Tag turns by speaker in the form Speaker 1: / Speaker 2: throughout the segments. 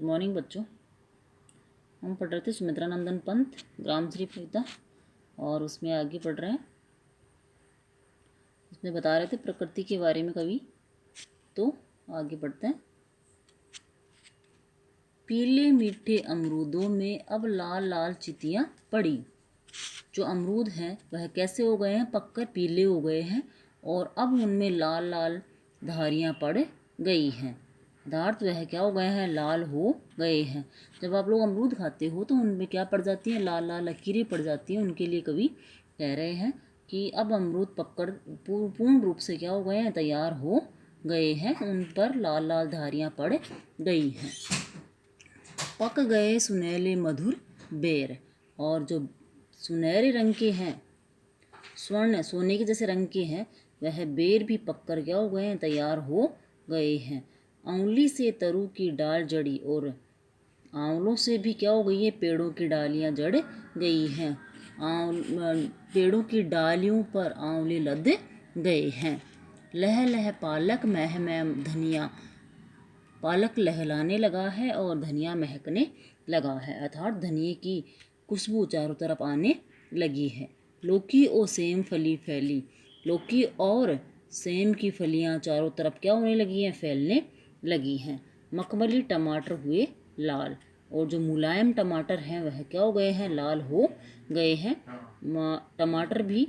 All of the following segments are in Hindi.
Speaker 1: मॉर्निंग बच्चों। हम पढ़ रहे थे सुमित्रा नंदन पंत ग्राम श्री कविता और उसमें आगे पढ़ रहे हैं। उसमें बता रहे थे प्रकृति के बारे में कवि। तो आगे पढ़ते हैं। पीले मीठे अमरूदों में अब लाल लाल चितियाँ पड़ी। जो अमरूद हैं वह कैसे हो गए हैं, पककर पीले हो गए हैं और अब उनमें लाल लाल धारियाँ पड़ गई हैं। पदार्थ वह क्या हो गए हैं, लाल हो गए हैं। जब आप लोग अमरूद खाते हो तो उनमें क्या पड़ जाती हैं, लाल लाल लकीरें पड़ जाती हैं। उनके लिए कवि कह रहे हैं कि अब अमरूद पककर पूर्ण रूप से क्या हो गए हैं, तैयार हो गए हैं। उन पर लाल लाल धारियाँ पड़ गई हैं। पक गए सुनहले मधुर बेर, और जो सुनहरे रंग के हैं, स्वर्ण सोने के जैसे रंग के हैं, वह बेर भी पककर क्या हो गए हैं, तैयार हो गए हैं। आंवली से तरु की डाल जड़ी और आंवलों से भी क्या हो गई है, पेड़ों की डालियां जड़ गई हैं। पेड़ों की डालियों पर आंवले लद गए हैं। लह लह पालक मह मह धनिया, पालक लहलाने लगा है और धनिया महकने लगा है, अर्थात धनिये की खुशबू चारों तरफ आने लगी है। लौकी और सेम फली फैली, लौकी और सेम की फलियां चारों तरफ क्या होने लगी हैं, फैलने लगी हैं। मखमली टमाटर हुए लाल, और जो मुलायम टमाटर हैं वह क्या हो गए हैं, लाल हो गए हैं। टमाटर भी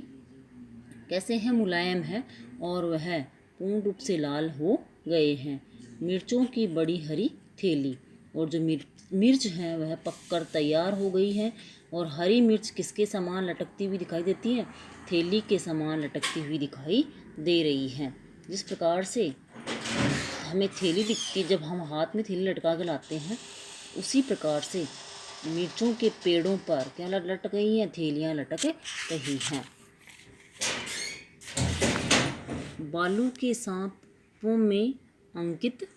Speaker 1: कैसे हैं, मुलायम हैं और वह पूर्ण रूप से लाल हो गए हैं। मिर्चों की बड़ी हरी थैली, और जो मिर्च है वह पककर तैयार हो गई है। और हरी मिर्च किसके समान लटकती हुई दिखाई देती है, थैली के समान लटकती हुई दिखाई दे रही है। जिस प्रकार से हमें थैली दिखती है जब हम हाथ में थैली लटका के लाते हैं, उसी प्रकार से मिर्चों के पेड़ों पर क्या लटक गई हैं, थैलियाँ लटक रही हैं। बालू के सांपों में अंकित,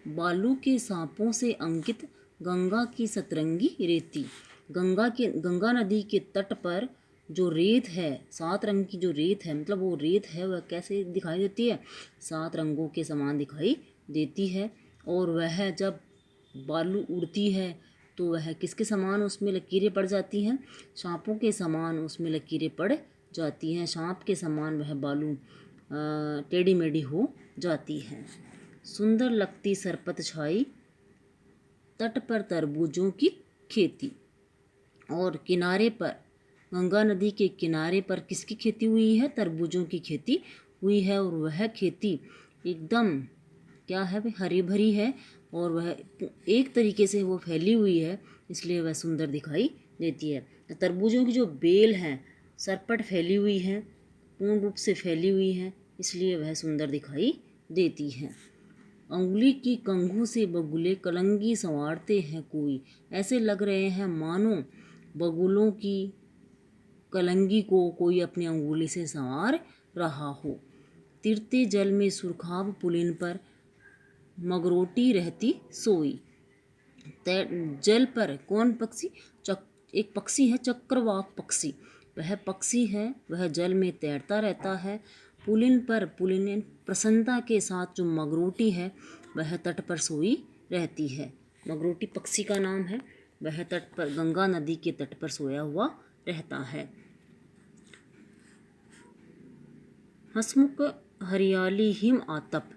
Speaker 1: बालू के सांपों से अंकित गंगा की सतरंगी रेती। गंगा नदी के तट पर जो रेत है, 7 रंग की जो रेत है, मतलब वो रेत है वह कैसे दिखाई देती है, 7 रंगों के समान दिखाई देती है। और वह जब बालू उड़ती है तो वह किसके समान उसमें लकीरें पड़ जाती हैं, सांपों के समान उसमें लकीरें पड़ जाती हैं। सांप के समान वह बालू टेढ़ी मेढ़ी हो जाती है। सुंदर लगती सरपत छाई, तट पर तरबूजों की खेती। और किनारे पर, गंगा नदी के किनारे पर किसकी खेती हुई है, तरबूजों की खेती हुई है। और वह खेती एकदम क्या है भाई, हरी भरी है और वह एक तरीके से वो फैली हुई है, इसलिए वह सुंदर दिखाई देती है। तरबूजों की जो बेल हैं सरपट फैली हुई हैं, पूर्ण रूप से फैली हुई हैं, इसलिए वह सुंदर दिखाई देती है। अंगुली की कंघू से बगुले कलंगी संवारते हैं कोई, ऐसे लग रहे हैं मानो बगुलों की कलंगी को कोई अपनी अंगुली से संवार रहा हो। तिरते जल में सुरखाब पुलिन पर मगरोटी रहती सोई। जल पर कौन पक्षी, एक पक्षी है चक्रवाक पक्षी, वह पक्षी है, वह जल में तैरता रहता है। पुलिन पर, पुलिन प्रसन्नता के साथ जो मगरोटी है वह तट पर सोई रहती है। मगरोटी पक्षी का नाम है, वह तट पर, गंगा नदी के तट पर सोया हुआ रहता है। हंसमुख हरियाली हिम आतप,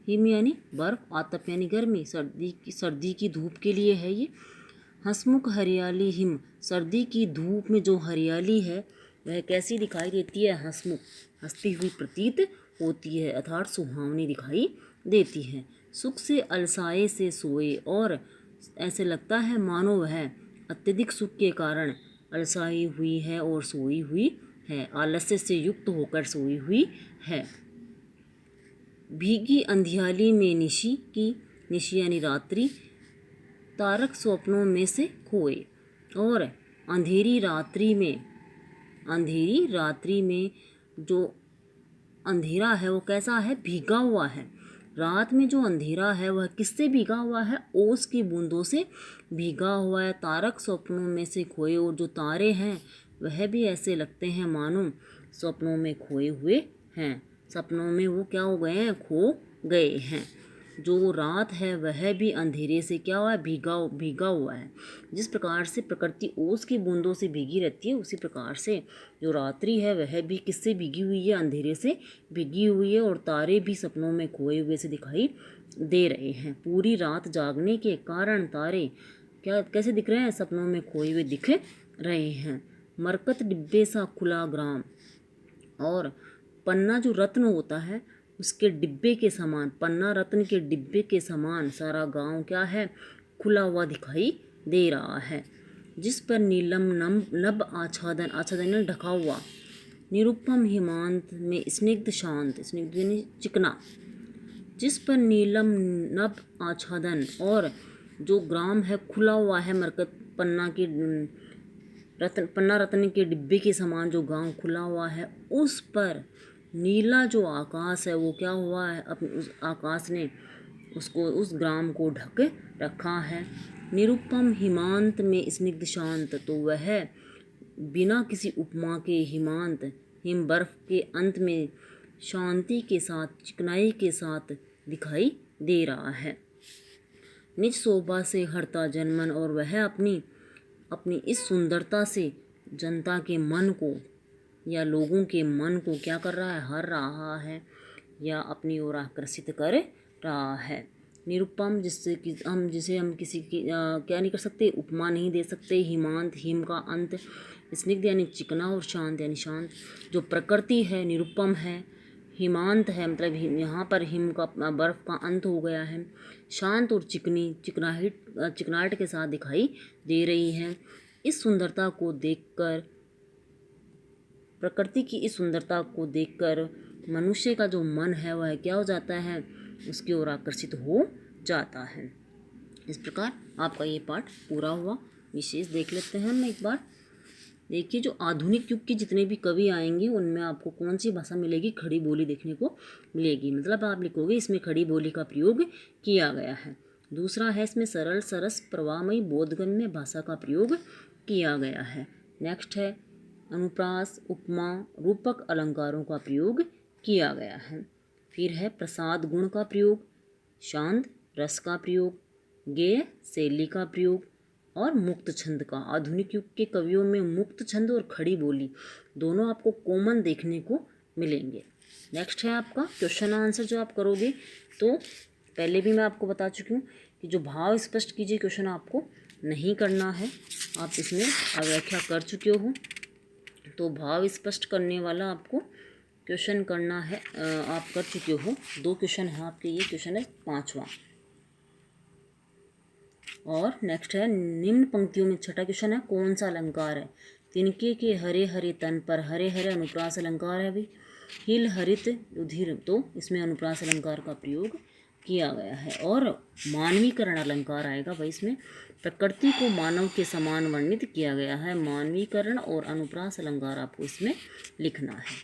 Speaker 1: हिम यानी बर्फ, आतप यानी गर्मी, सर्दी की धूप के लिए है ये। हंसमुख हरियाली हिम, सर्दी की धूप में जो हरियाली है वह कैसी दिखाई देती है, हंसमुख, हंसती हुई प्रतीत होती है, अर्थात सुहावनी दिखाई देती है। सुख से अलसाए से सोए, और ऐसे लगता है मानो वह अत्यधिक सुख के कारण अलसाई हुई है और सोई हुई है, आलस्य से युक्त होकर सोई हुई है। भीगी अंधियाली में निशी की, निशी यानी रात्रि, तारक स्वप्नों में से खोए। और अंधेरी रात्रि में, अंधेरी रात्रि में जो अंधेरा है वो कैसा है, भीगा हुआ है। रात में जो अंधेरा है वह किससे भीगा हुआ है, ओस की बूंदों से भीगा हुआ है। तारक स्वप्नों में से खोए, और जो तारे हैं वह भी ऐसे लगते हैं मानो स्वप्नों में खोए हुए हैं, सपनों में वो क्या हो गए हैं, खो गए हैं। जो रात है वह भी अंधेरे से क्या हुआ है, भीगा हुआ है। जिस प्रकार से प्रकृति ओस की बूंदों से भीगी रहती है, उसी प्रकार से जो रात्रि है वह भी किससे भीगी हुई है, अंधेरे से भीगी हुई है। और तारे भी सपनों में खोए हुए से दिखाई दे रहे हैं। पूरी रात जागने के कारण तारे क्या कैसे दिख रहे हैं, सपनों में खोए हुए दिख रहे हैं। मरकत डिब्बे सा खुला ग्राम, और पन्ना जो रत्न होता है उसके डिब्बे के समान, पन्ना रत्न के डिब्बे के समान सारा गांव क्या है, खुला हुआ दिखाई दे रहा है। जिस पर नीलम नभ आच्छादन, आच्छादन ढका हुआ, निरुपम हिमांत में स्निग्ध शांत, स्निग्ध यानी चिकना, जिस पर नीलम नभ आच्छादन, और जो ग्राम है खुला हुआ है, मरकत पन्ना रत्न के डिब्बे के समान जो गांव खुला हुआ है, उस पर नीला जो आकाश है वो क्या हुआ है, अपने उस आकाश ने उसको, उस ग्राम को ढक रखा है। निरुपम हिमांत में स्निग्ध शांत, तो वह बिना किसी उपमा के हिमांत, हिम बर्फ के अंत में शांति के साथ, चिकनाई के साथ दिखाई दे रहा है। निज शोभा से हरता जनमन, और वह अपनी इस सुंदरता से जनता के मन को या लोगों के मन को क्या कर रहा है, हर रहा है या अपनी ओर आकर्षित कर रहा है। निरुपम, जिसे हम किसी की क्या नहीं कर सकते, उपमा नहीं दे सकते। हिमांत, हिम का अंत, स्निग्ध यानी चिकना, और शांत यानी शांत। जो प्रकृति है निरुपम है, हिमांत है मतलब यहाँ पर हिम का, बर्फ का अंत हो गया है, शांत और चिकनाहट के साथ दिखाई दे रही है। इस सुंदरता को देखकर, प्रकृति की इस सुंदरता को देखकर मनुष्य का जो मन है वह क्या हो जाता है, उसकी ओर आकर्षित हो जाता है। इस प्रकार आपका ये पाठ पूरा हुआ। विशेष देख लेते हैं हम एक बार। देखिए, जो आधुनिक युग के जितने भी कवि आएंगे उनमें आपको कौन सी भाषा मिलेगी, खड़ी बोली देखने को मिलेगी। मतलब आप लिखोगे इसमें खड़ी बोली का प्रयोग किया गया है। दूसरा है इसमें सरल, सरस, प्रवाहमयी, बोधगम्य भाषा का प्रयोग किया गया है। नेक्स्ट है अनुप्रास, उपमा, रूपक अलंकारों का प्रयोग किया गया है। फिर है प्रसाद गुण का प्रयोग, शांत रस का प्रयोग, गेय शैली का प्रयोग, और मुक्त छंद का। आधुनिक युग के कवियों में मुक्त छंद और खड़ी बोली दोनों आपको कॉमन देखने को मिलेंगे। नेक्स्ट है आपका क्वेश्चन आंसर जो आप करोगे, तो पहले भी मैं आपको बता चुकी हूँ कि जो भाव स्पष्ट कीजिए क्वेश्चन आपको नहीं करना है, आप इसमें व्याख्या कर चुके हो। तो भाव स्पष्ट करने वाला आपको क्वेश्चन करना है, आप कर चुके हो। 2 क्वेश्चन है आपके, ये क्वेश्चन है 5वां। और नेक्स्ट है निम्न पंक्तियों में, छठा क्वेश्चन है कौन सा अलंकार है। तिनके के हरे हरे तन पर, हरे हरे अनुप्रास अलंकार है भाई। हिल हरित रुधिर, तो इसमें अनुप्रास अलंकार का प्रयोग किया गया है। और मानवीकरण अलंकार आएगा भाई इसमें। प्रकृति को मानव के समान वर्णित किया गया है। मानवीकरण और अनुप्रास अलंकार आपको इसमें लिखना है।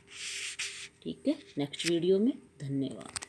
Speaker 1: ठीक है, नेक्स्ट वीडियो में। धन्यवाद।